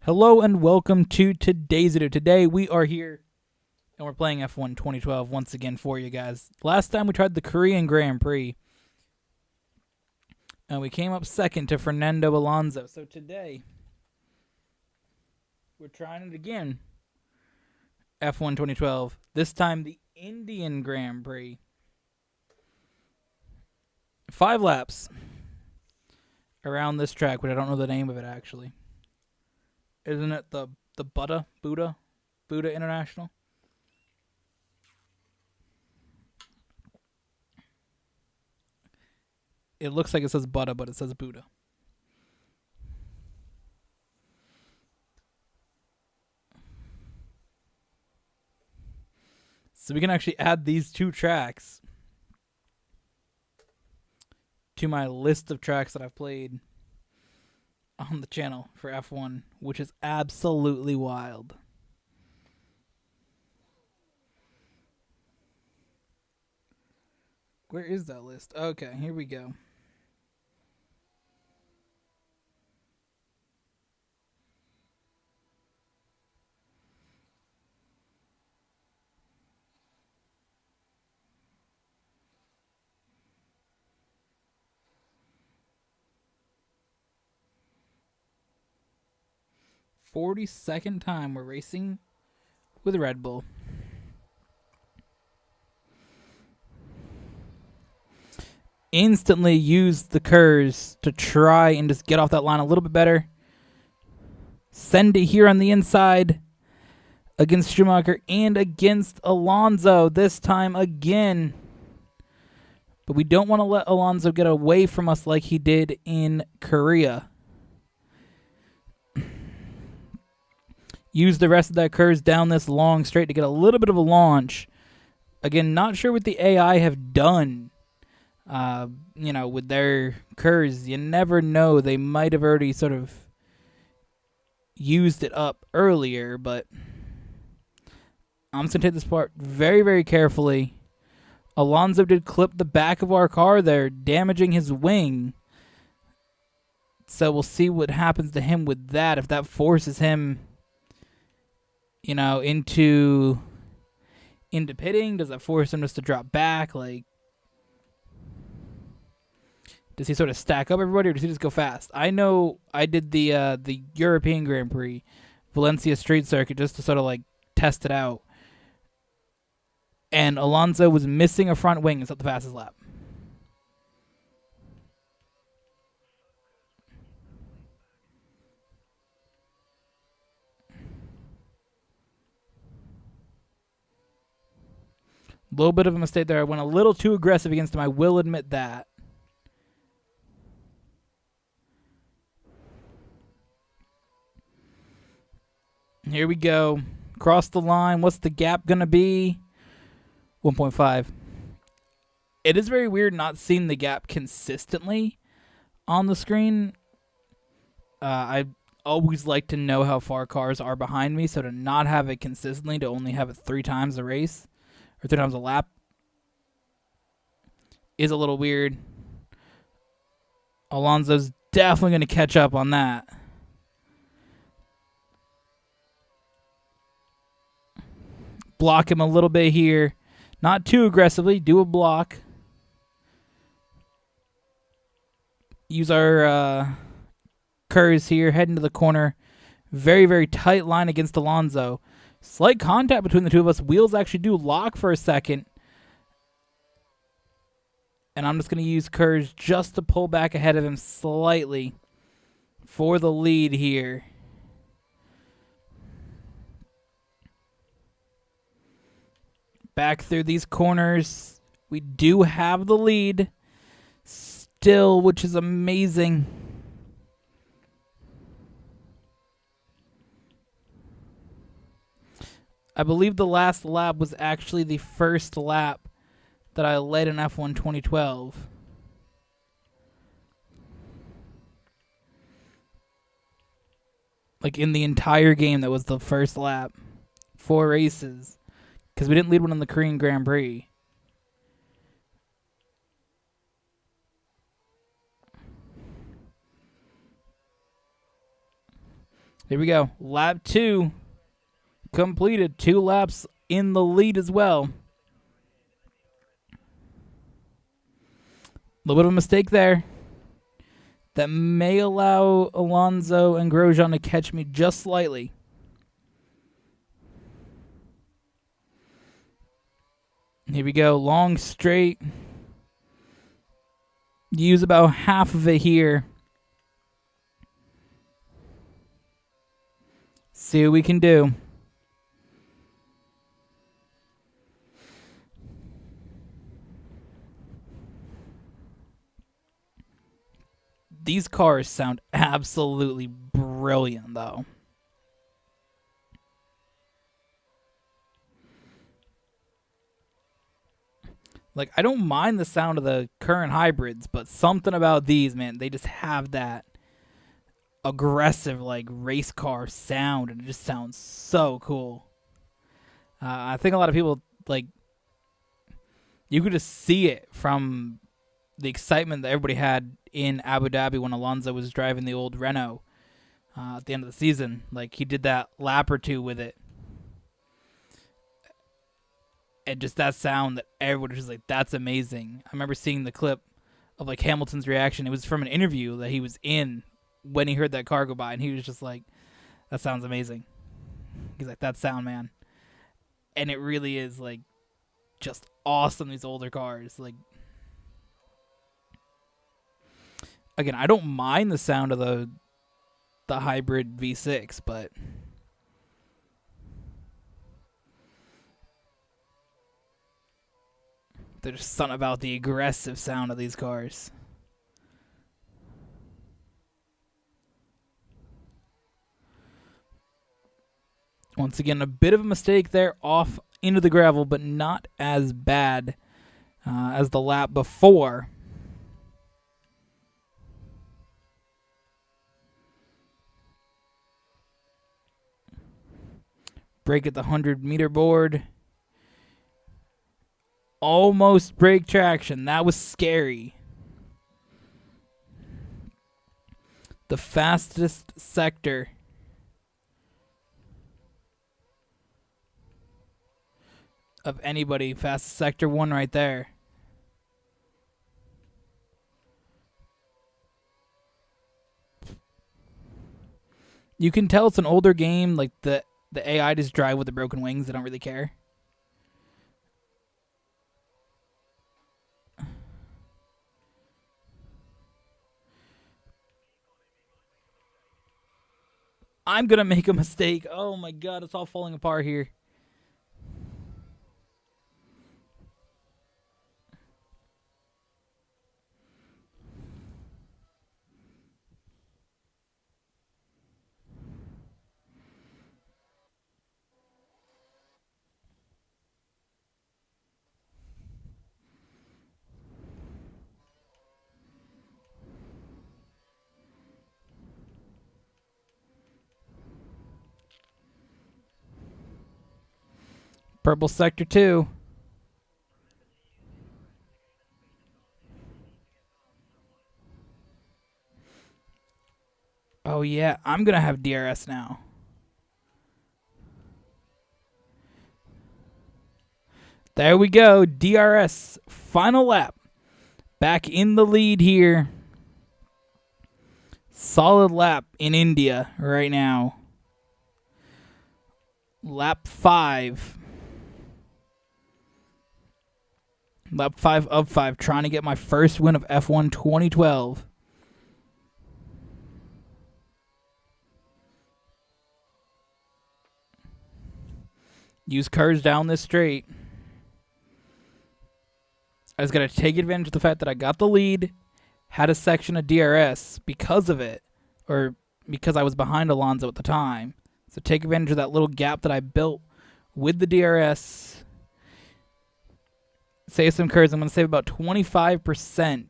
Hello and welcome to today's video. Today we are here and we're playing F1 2012 once again for you guys. Last time we tried the Korean Grand Prix and we came up second to Fernando Alonso. So today we're trying it again. F1 2012. This time the Indian Grand Prix. 5 laps around this track, which I don't know the name of it actually. Isn't it the Buddha International? It looks like it says Buddha, but it says Buddha. So we can actually add these 2 tracks to my list of tracks that I've played on the channel for F1, which is absolutely wild. Where is that list? Okay, here we go. "42nd time we're racing with Red Bull." Instantly used the curves to try and just get off that line a little bit better. Send it here on the inside against Schumacher and against Alonso this time again. But we don't want to let Alonso get away from us like he did in Korea. Use the rest of that curves down this long straight to get a little bit of a launch. Again, not sure what the AI have done, with their curves. You never know. They might have already sort of used it up earlier, but I'm just going to take this part very, very carefully. Alonso did clip the back of our car there, damaging his wing. So we'll see what happens to him with that, if that forces him into pitting. Does that force him just to drop back? Does he sort of stack up everybody, or does he just go fast? I know I did the European Grand Prix, Valencia Street Circuit, just to sort of test it out. And Alonso was missing a front wing. It's not the fastest lap. A little bit of a mistake there. I went a little too aggressive against him. I will admit that. Here we go. Cross the line. What's the gap going to be? 1.5. It is very weird not seeing the gap consistently on the screen. I always like to know how far cars are behind me, so to not have it consistently, to only have it 3 times a race, or 3 times a lap, is a little weird. Alonso's definitely going to catch up on that. Block him a little bit here. Not too aggressively. Do a block. Use our curves here. Head into the corner. Very, very tight line against Alonso. Slight contact between the two of us. Wheels actually do lock for a second. And I'm just going to use curves just to pull back ahead of him slightly for the lead here. Back through these corners. We do have the lead still, which is amazing. I believe the last lap was actually the first lap that I led in F1 2012. In the entire game, that was the first lap. 4 races. Because we didn't lead one in the Korean Grand Prix. There we go. Lap 2 completed. 2 laps in the lead as well. A little bit of a mistake there. That may allow Alonso and Grosjean to catch me just slightly. Here we go. Long straight. Use about half of it here. See what we can do. These cars sound absolutely brilliant, though. Like, I don't mind the sound of the current hybrids, but something about these, man, they just have that aggressive, like, race car sound, and it just sounds so cool. I think a lot of people, like, you could just see it from the excitement that everybody had in Abu Dhabi when Alonso was driving the old Renault at the end of the season. Like, he did that lap or two with it. And just that sound that everybody was like, that's amazing. I remember seeing the clip of, like, Hamilton's reaction. It was from an interview that he was in when he heard that car go by, and he was just like, that sounds amazing. He's like, that sound, man. And it really is, like, just awesome, these older cars. Like, again, I don't mind the sound of the hybrid V6, but there's something about the aggressive sound of these cars. Once again, a bit of a mistake there, off into the gravel, but not as bad as the lap before. Brake at the 100-meter board. Almost brake traction. That was scary. The fastest sector of anybody. Fastest sector 1 right there. You can tell it's an older game. Like, the AI just drive with the broken wings. They don't really care. I'm going to make a mistake. Oh, my God. It's all falling apart here. Purple sector 2. Oh, yeah. I'm going to have DRS now. There we go. DRS. Final lap. Back in the lead here. Solid lap in India right now. Lap 5. Lap 5 of 5. Trying to get my first win of F1 2012. Use curves down this straight. I just got to take advantage of the fact that I got the lead, had a section of DRS because of it, or because I was behind Alonso at the time. So take advantage of that little gap that I built with the DRS. Save some curves. I'm going to save about 25%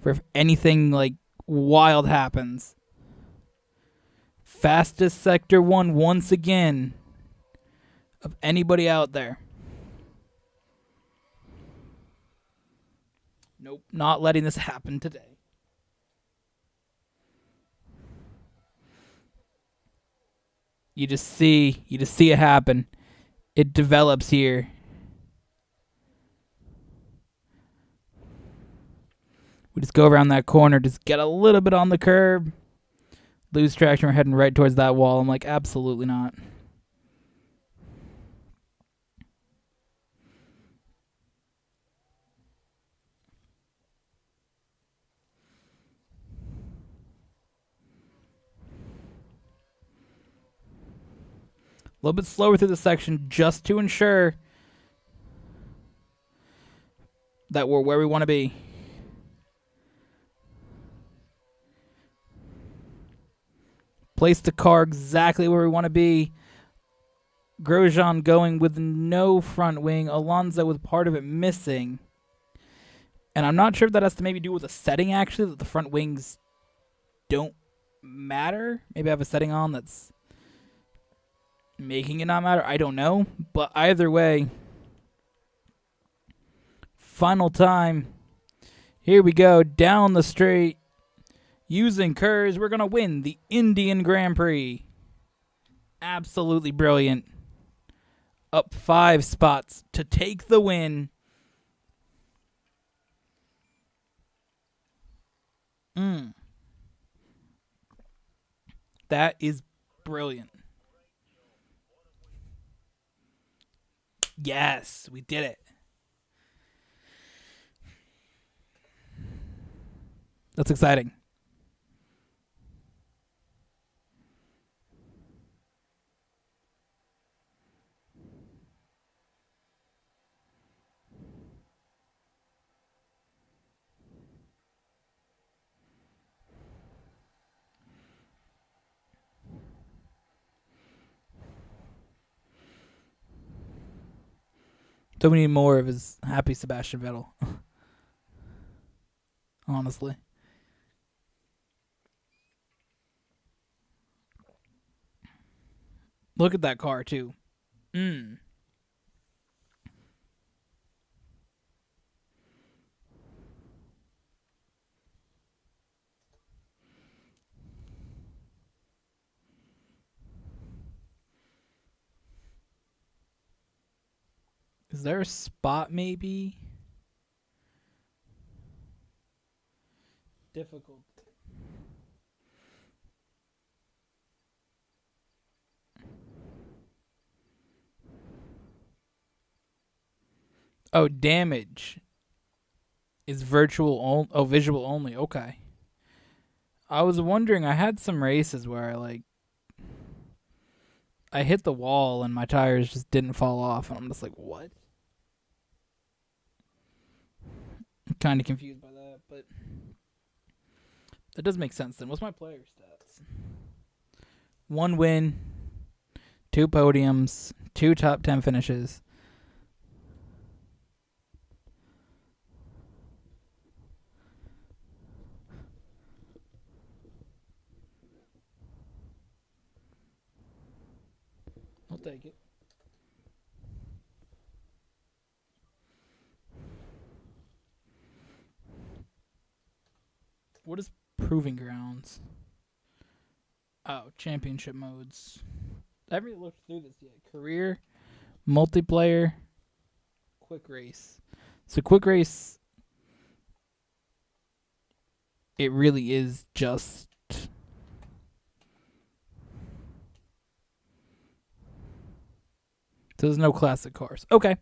for if anything like wild happens. Fastest sector 1 once again of anybody out there. Nope, not letting this happen today. You just see it happen. It develops here. We just go around that corner, just get a little bit on the curb, lose traction, we're heading right towards that wall. I'm like, absolutely not. A little bit slower through the section just to ensure that we're where we want to be. Place the car exactly where we want to be. Grosjean going with no front wing. Alonso with part of it missing. And I'm not sure if that has to maybe do with a setting, actually, that the front wings don't matter. Maybe I have a setting on that's making it not matter. I don't know. But either way, final time. Here we go. Down the straight. Using curves, we're going to win the Indian Grand Prix. Absolutely brilliant. Up 5 spots to take the win. That is brilliant. Yes, we did it. That's exciting. So we need more of his happy Sebastian Vettel. Honestly. Look at that car, too. Is there a spot, maybe? Difficult. Oh, damage is visual only. Okay. I was wondering, I had some races where I hit the wall and my tires just didn't fall off, and I'm just like, what? I'm kind of confused by that, but that does make sense then. What's my player stats? 1 win, 2 podiums, 2 top 10 finishes. I'll take it. What is Proving Grounds? Oh, championship modes. I haven't really looked through this yet. Career, multiplayer, quick race. So quick race, it really is just so there's no classic cars. Okay.